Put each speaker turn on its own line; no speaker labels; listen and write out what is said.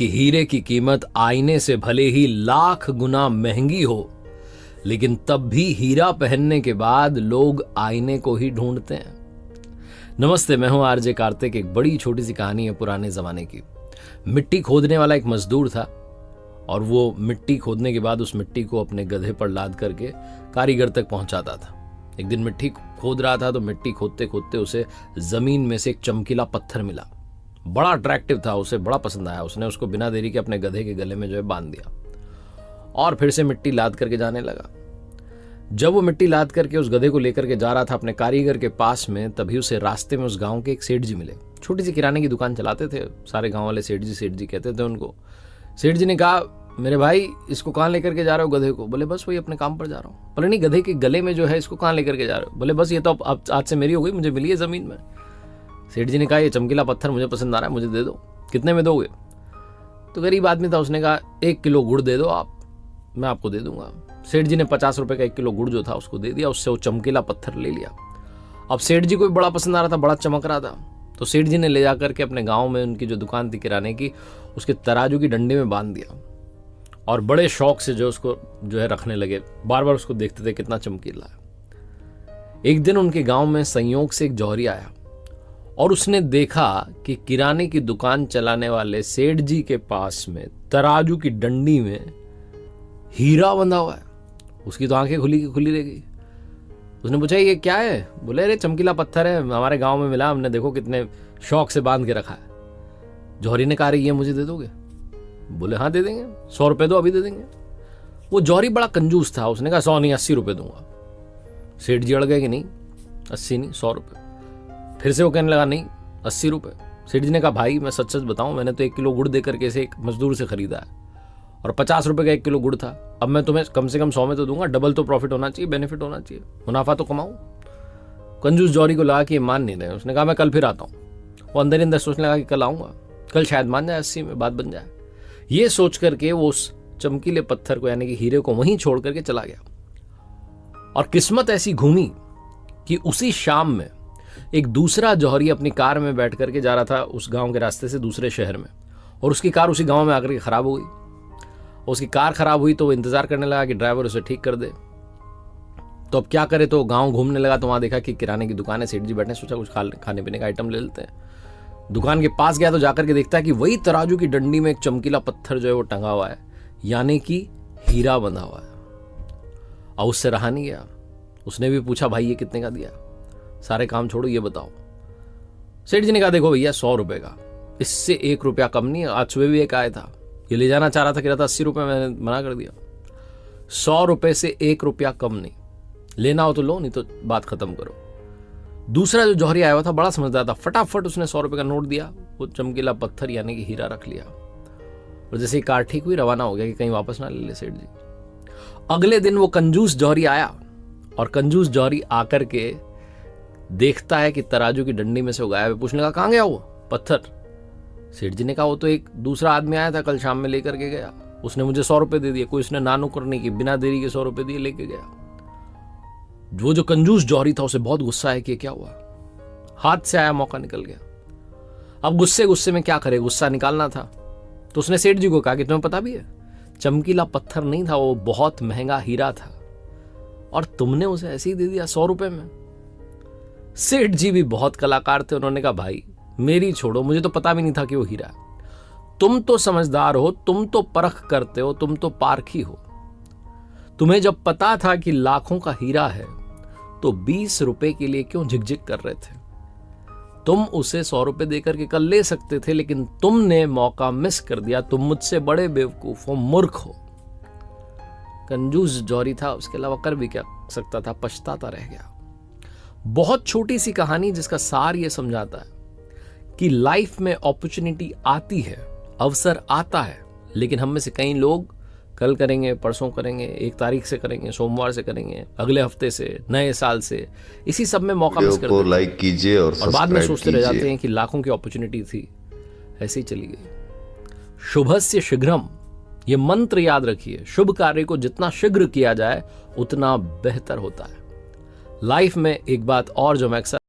कि हीरे की कीमत आईने से भले ही लाख गुना महंगी हो, लेकिन तब भी हीरा पहनने के बाद लोग आईने को ही ढूंढते हैं। नमस्ते, मैं हूं आरजे कार्तिक। एक बड़ी छोटी सी कहानी है पुराने जमाने की। मिट्टी खोदने वाला एक मजदूर था और वो मिट्टी खोदने के बाद उस मिट्टी को अपने गधे पर लाद करके कारीगर तक पहुंचाता था। एक दिन मिट्टी खोद रहा था तो मिट्टी खोदते खोदते उसे जमीन में से एक चमकीला पत्थर मिला। बड़ा अट्रैक्टिव था, उसे बड़ा पसंद आया। उसने उसको बिना देरी के अपने गधे के गले में बांध दिया और फिर से मिट्टी लाद करके जाने लगा। जब वो मिट्टी लाद करके उस गधे को लेकर के जा रहा था अपने कारीगर के पास में, तभी उसे रास्ते में उस गांव के एक सेठ जी मिले। छोटी सी किराने की दुकान चलाते थे, सारे गांव वाले सेठ जी कहते थे उनको। सेठ जी ने कहा, मेरे भाई इसको कहाँ लेकर के जा रहे हो गधे को? बोले बस वही अपने काम पर जा रहा हूँ। बोले नहीं, गधे के गले में जो है इसको कहाँ लेकर के जा रहे हो? बोले बस ये तो अब आज से मेरी हो गई, मुझे मिली है जमीन में। सेठ जी ने कहा, ये चमकीला पत्थर मुझे पसंद आ रहा है, मुझे दे दो। कितने में दोगे? तो गरीब आदमी था, उसने कहा 1 किलो गुड़ दे दो आप, मैं आपको दे दूंगा। सेठ जी ने 50 रुपए का 1 किलो गुड़ जो था उसको दे दिया, उससे वो चमकीला पत्थर ले लिया। अब सेठ जी को भी बड़ा पसंद आ रहा था, बड़ा चमक रहा था। तो सेठ जी ने ले जाकर के अपने गांव में उनकी जो दुकान थी किराने की, उसके तराजू की डंडी में बांध दिया और बड़े शौक से उसको रखने लगे। बार बार उसको देखते थे कितना चमकीला है। एक दिन उनके गांव में संयोग से एक जौहरी आया और उसने देखा कि किराने की दुकान चलाने वाले सेठ जी के पास में तराजू की डंडी में हीरा बंधा हुआ है। उसकी तो आंखें खुली की खुली रह गई। उसने पूछा, ये क्या है? बोले, अरे चमकीला पत्थर है, हमारे गांव में मिला, हमने देखो कितने शौक से बांध के रखा है। जौहरी ने कहा, ये मुझे दे दोगे? बोले हाँ दे देंगे, 100 रुपए दो, अभी दे देंगे। वो जौहरी बड़ा कंजूस था, उसने कहा 100 नहीं 80 रुपए दूंगा। सेठ जी अड़ गए कि नहीं 80 नहीं 100 रुपए। फिर से वो कहने लगा नहीं 80 रुपए। सेठ जी ने कहा, भाई मैं सच सच बताऊं, मैंने तो 1 किलो गुड़ देकर के इसे एक मजदूर से खरीदा है और 50 रुपए का 1 किलो गुड़ था। अब मैं तुम्हें कम से कम 100 में तो दूंगा, डबल तो प्रॉफिट होना चाहिए, बेनिफिट होना चाहिए, मुनाफा तो कमाऊं। कंजूस जौहरी को लगा कि ये मान नहीं रहे। उसने कहा, मैं कल फिर आता हूं। वो अंदर ही अंदर सोचने लगा कि कल आऊंगा, कल शायद मान जाए, 80 में बात बन जाए। ये सोच करके वो उस चमकीले पत्थर को यानी कि हीरे को वहीं छोड़ करके चला गया। और किस्मत ऐसी घूमी कि उसी शाम में एक दूसरा जौहरी अपनी कार में बैठ करके जा रहा था उस गांव के रास्ते से दूसरे शहर में, और उसकी कार उसी गांव में आकर के खराब हो गई। उसकी कार खराब हुई तो वो इंतजार करने लगा कि ड्राइवर उसे ठीक कर दे। तो अब क्या करे, तो गांव घूमने लगा तो वहां देखा कि किराने की दुकान है, सेठ जी बैठे, सोचा कुछ खाने पीने का आइटम ले लेते हैं। दुकान के पास गया तो जाकर के देखता है कि वही तराजू की डंडी में एक चमकीला पत्थर जो है वो टंगा हुआ है, यानी कि हीरा बंधा हुआ है। और उससे रहा नहीं गया, उसने भी पूछा, भाई ये कितने का दिया? सारे काम छोड़ो, ये बताओ। सेठ जी ने कहा, देखो भैया 100 रुपए का, इससे 1 रुपया कम नहीं है। आज सुबह भी एक आया था, ये ले जाना चाह रहा था, कह रहा था 80 रुपए, मैंने मना कर दिया। 100 रुपए से 1 रुपया कम नहीं, लेना हो तो लो, नहीं तो बात खत्म करो। दूसरा जो जौहरी आया हुआ था बड़ा समझदार था, फटाफट उसने 100 रुपए का नोट दिया, वो चमकीला पत्थर यानी कि हीरा रख लिया और जैसे ही कार ठीक हुई रवाना हो गया कि कहीं वापस ना ले ले सेठ जी। अगले दिन वो कंजूस जौहरी आया और कंजूस जौहरी आकर के देखता है कि तराजू की डंडी में से वो गायब है। पूछने का, कहाँ गया वो पत्थर? सेठ जी ने कहा, वो तो एक दूसरा आदमी आया था कल शाम में, लेकर के गया, उसने मुझे 100 रुपए दे दिए। कोई उसने ना नुक्कर नहीं की, बिना देरी के 100 रुपए दिए, लेके गया। वो जो कंजूस जौहरी था उसे बहुत गुस्सा है कि क्या हुआ, हाथ से आया मौका निकल गया। अब गुस्से में क्या करे, गुस्सा निकालना था। तो उसने सेठ जी को कहा कि तुम्हें पता भी है, चमकीला पत्थर नहीं था, वो बहुत महंगा हीरा था और तुमने उसे ऐसे ही दे दिया 100 रुपए में। सेठ जी भी बहुत कलाकार थे, उन्होंने कहा, भाई मेरी छोड़ो, मुझे तो पता भी नहीं था कि वो हीरा है। तुम तो समझदार हो, तुम तो परख करते हो, तुम तो पारखी हो। तुम्हें जब पता था कि लाखों का हीरा है तो 20 रुपए के लिए क्यों झिकझिक कर रहे थे? तुम उसे 100 रुपए देकर के कल ले सकते थे, लेकिन तुमने मौका मिस कर दिया। तुम मुझसे बड़े बेवकूफ हो, मूर्ख हो। कंजूस जौहरी था, उसके अलावा कर भी क्या सकता था, पछताता रह गया। बहुत छोटी सी कहानी जिसका सार ये समझाता है कि लाइफ में अपॉर्चुनिटी आती है, अवसर आता है, लेकिन हम में से कई लोग कल करेंगे, परसों करेंगे, 1 तारीख से करेंगे, सोमवार से करेंगे, अगले हफ्ते से, नए साल से, इसी सब में मौका मिस कर देते हैं।
लाइक कीजिए और
बाद में सोचते रह जाते हैं कि लाखों की अपॉर्चुनिटी थी, ऐसे ही चली गई। शुभस्य शीघ्रम, ये मंत्र याद रखिए। शुभ कार्य को जितना शीघ्र किया जाए उतना बेहतर होता है। लाइफ में एक बात और जो मैं अक्सर